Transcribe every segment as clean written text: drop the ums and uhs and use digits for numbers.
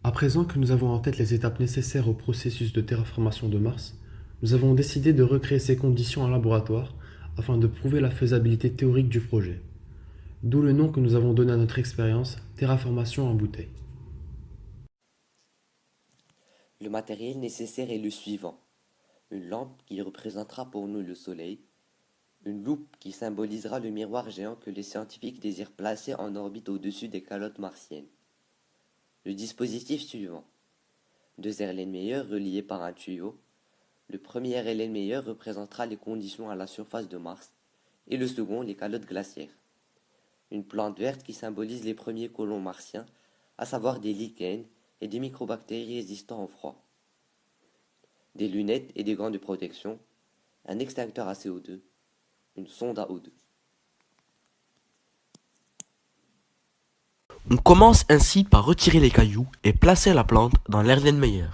À présent que nous avons en tête les étapes nécessaires au processus de terraformation de Mars, nous avons décidé de recréer ces conditions en laboratoire afin de prouver la faisabilité théorique du projet. D'où le nom que nous avons donné à notre expérience, terraformation en bouteille. Le matériel nécessaire est le suivant. Une lampe qui représentera pour nous le Soleil, une loupe qui symbolisera le miroir géant que les scientifiques désirent placer en orbite au-dessus des calottes martiennes. Le dispositif suivant. Deux Erlenmeyer reliés par un tuyau. Le premier Erlenmeyer représentera les conditions à la surface de Mars et le second les calottes glaciaires. Une plante verte qui symbolise les premiers colons martiens, à savoir des lichens et des microbactéries résistants au froid. Des lunettes et des gants de protection, un extincteur à CO2, une sonde à O2. On commence ainsi par retirer les cailloux et placer la plante dans l'Erlenmeyer.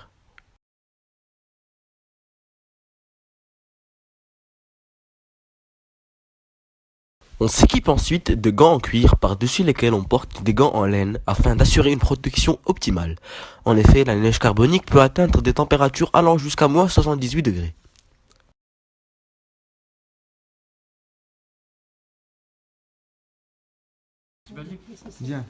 On s'équipe ensuite de gants en cuir par-dessus lesquels on porte des gants en laine afin d'assurer une protection optimale. En effet, la neige carbonique peut atteindre des températures allant jusqu'à moins 78 degrés. Bien.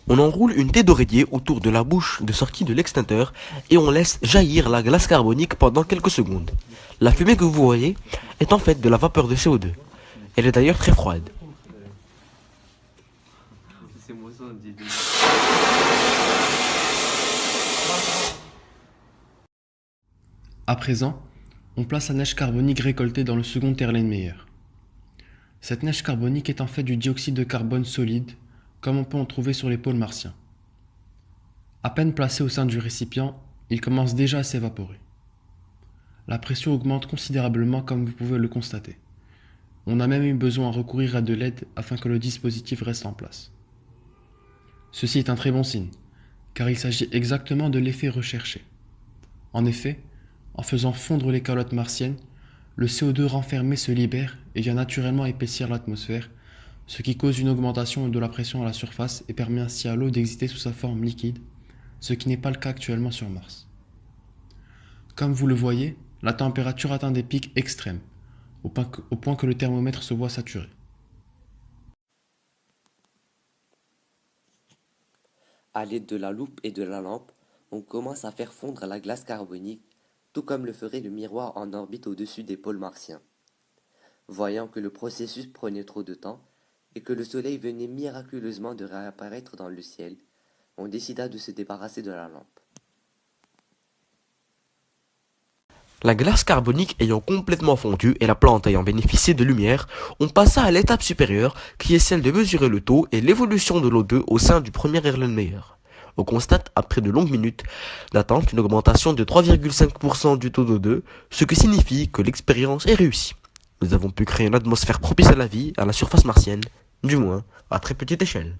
On enroule une thé d'oreiller autour de la bouche de sortie de l'extincteur et on laisse jaillir la glace carbonique pendant quelques secondes. La fumée que vous voyez est en fait de la vapeur de CO2. Elle est d'ailleurs très froide. À présent, on place la neige carbonique récoltée dans le second Erlenmeyer. Cette neige carbonique est en fait du dioxyde de carbone solide, comme on peut en trouver sur les pôles martiens. À peine placé au sein du récipient, il commence déjà à s'évaporer. La pression augmente considérablement comme vous pouvez le constater. On a même eu besoin de recourir à de l'aide afin que le dispositif reste en place. Ceci est un très bon signe, car il s'agit exactement de l'effet recherché. En effet, en faisant fondre les calottes martiennes, le CO2 renfermé se libère et vient naturellement épaissir l'atmosphère, ce qui cause une augmentation de la pression à la surface et permet ainsi à l'eau d'exister sous sa forme liquide, ce qui n'est pas le cas actuellement sur Mars. Comme vous le voyez, la température atteint des pics extrêmes, au point que le thermomètre se voit saturé. À l'aide de la loupe et de la lampe, on commence à faire fondre la glace carbonique, tout comme le ferait le miroir en orbite au-dessus des pôles martiens. Voyant que le processus prenait trop de temps et que le Soleil venait miraculeusement de réapparaître dans le ciel, on décida de se débarrasser de la lampe. La glace carbonique ayant complètement fondu et la plante ayant bénéficié de lumière, on passa à l'étape supérieure qui est celle de mesurer le taux et l'évolution de l'O2 au sein du premier Erlenmeyer. On constate, après de longues minutes d'attente, une augmentation de 3,5% du taux d'O2, ce qui signifie que l'expérience est réussie. Nous avons pu créer une atmosphère propice à la vie à la surface martienne, du moins à très petite échelle.